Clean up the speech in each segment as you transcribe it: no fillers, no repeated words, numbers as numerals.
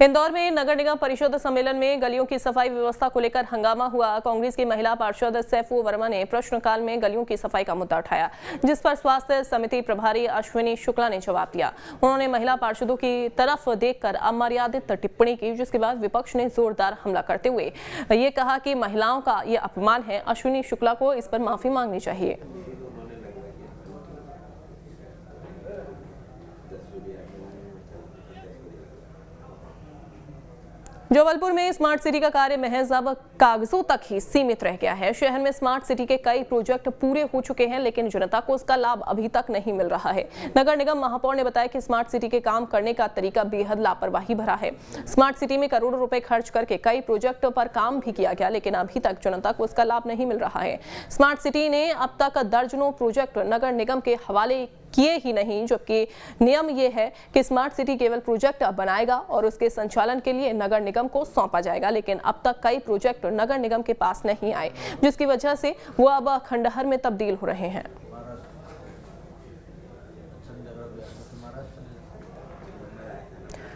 इंदौर में नगर निगम परिषद सम्मेलन में गलियों की सफाई व्यवस्था को लेकर हंगामा हुआ। कांग्रेस की महिला पार्षद सैफू वर्मा ने प्रश्नकाल में गलियों की सफाई का मुद्दा उठाया, जिस पर स्वास्थ्य समिति प्रभारी अश्विनी शुक्ला ने जवाब दिया। उन्होंने महिला पार्षदों की तरफ देखकर अमर्यादित टिप्पणी की, जिसके बाद विपक्ष ने जोरदार हमला करते हुए ये कहा कि महिलाओं का ये अपमान है। अश्विनी शुक्ला को इस पर माफी मांगनी चाहिए। जबलपुर में स्मार्ट सिटी का कार्य महज अब कागजों तक ही सीमित रह गया है। शहर में स्मार्ट सिटी के कई प्रोजेक्ट पूरे हो चुके हैं, लेकिन जनता को उसका लाभ अभी तक नहीं मिल रहा है। नगर निगम महापौर ने बताया कि स्मार्ट सिटी के काम करने का तरीका बेहद लापरवाही भरा है। स्मार्ट सिटी में करोड़ों रुपए खर्च करके कई प्रोजेक्ट पर काम भी किया गया, लेकिन अभी तक जनता को उसका लाभ नहीं मिल रहा है। स्मार्ट सिटी ने अब तक दर्जनों प्रोजेक्ट नगर निगम के हवाले किए ही नहीं, जबकि नियम यह है कि स्मार्ट सिटी केवल प्रोजेक्ट बनाएगा और उसके संचालन के लिए नगर निगम को सौंपा जाएगा। लेकिन अब तक कई प्रोजेक्ट नगर निगम के पास नहीं आए, जिसकी वजह से वो अब खंडहर में तब्दील हो रहे हैं।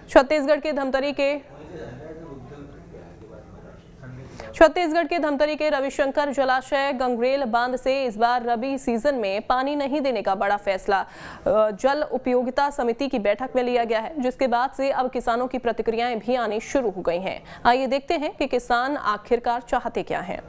छत्तीसगढ़ के धमतरी के रविशंकर जलाशय गंगरेल बांध से इस बार रबी सीजन में पानी नहीं देने का बड़ा फैसला जल उपयोगिता समिति की बैठक में लिया गया है, जिसके बाद से अब किसानों की प्रतिक्रियाएं भी आनी शुरू हो गई हैं। आइए देखते हैं कि किसान आखिरकार चाहते क्या हैं।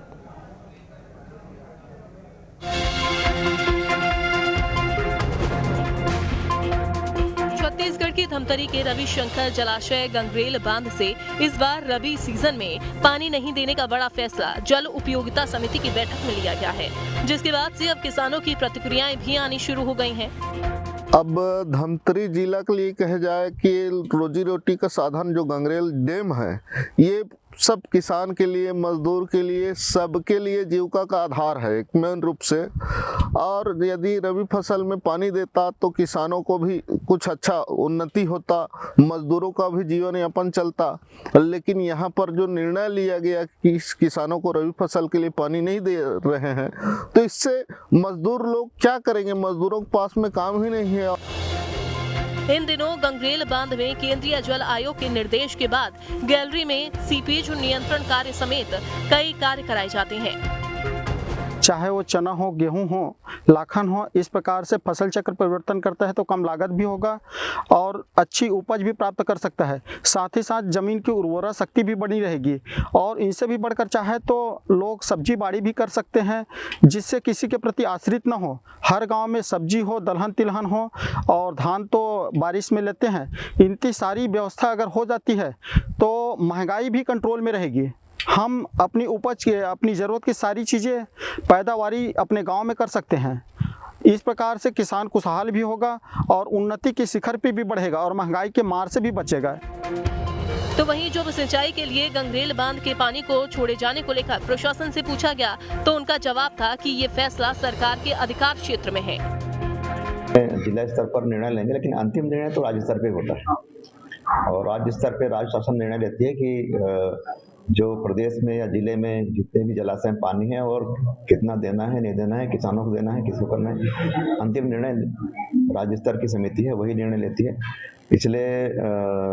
छत्तीसगढ़ के धमतरी के रविशंकर जलाशय गंगरेल बांध से इस बार रबी सीजन में पानी नहीं देने का बड़ा फैसला जल उपयोगिता समिति की बैठक में लिया गया है, जिसके बाद से अब किसानों की प्रतिक्रियाएं भी आनी शुरू हो गई हैं। अब धमतरी जिला के लिए कहा जाए कि रोजी रोटी का साधन जो गंगरेल डैम है, ये सब किसान के लिए, मजदूर के लिए, सबके लिए जीविका का आधार है एक मेन रूप से। और यदि रबी फसल में पानी देता तो किसानों को भी कुछ अच्छा उन्नति होता, मजदूरों का भी जीवन यापन चलता। लेकिन यहाँ पर जो निर्णय लिया गया कि किसानों को रबी फसल के लिए पानी नहीं दे रहे हैं, तो इससे मजदूर लोग क्या करेंगे? मजदूरों के पास में काम ही नहीं है। इन दिनों गंगरेल बांध में केंद्रीय जल आयोग के निर्देश के बाद गैलरी में सीपेज नियंत्रण कार्य समेत कई कार्य कराए जाते हैं। चाहे वो चना हो, गेहूं हो, लाखन हो, इस प्रकार से फसल चक्र परिवर्तन करता है तो कम लागत भी होगा और अच्छी उपज भी प्राप्त कर सकता है। साथ ही साथ जमीन की उर्वरा शक्ति भी बनी रहेगी और इनसे भी बढ़कर चाहे तो लोग सब्जी बाड़ी भी कर सकते हैं, जिससे किसी के प्रति आश्रित न हो। हर गांव में सब्जी हो, दलहन तिलहन हो और धान तो बारिश में लेते हैं। इनकी सारी व्यवस्था अगर हो जाती है तो महंगाई भी कंट्रोल में रहेगी। हम अपनी उपज के, अपनी ज़रूरत की सारी चीज़ें पैदावारी अपने गांव में कर सकते हैं। इस प्रकार से किसान खुशहाल भी होगा और उन्नति के शिखर पे भी बढ़ेगा और महंगाई के मार से भी बचेगा। तो वहीं जो सिंचाई के लिए गंगरेल बांध के पानी को छोड़े जाने को लेकर प्रशासन से पूछा गया तो उनका जवाब था कि ये फैसला सरकार के अधिकार क्षेत्र में है। जिला स्तर पर निर्णय लेंगे, लेकिन अंतिम निर्णय तो राज्य स्तर पे होता है और राज्य स्तर पे राज्य शासन निर्णय लेती है कि जो प्रदेश में या जिले में जितने भी जलाशय में पानी है और कितना देना है, नहीं देना है, किसानों को देना है, किसको करना है, अंतिम निर्णय राज्य स्तर की समिति है, वही निर्णय लेती है। पिछले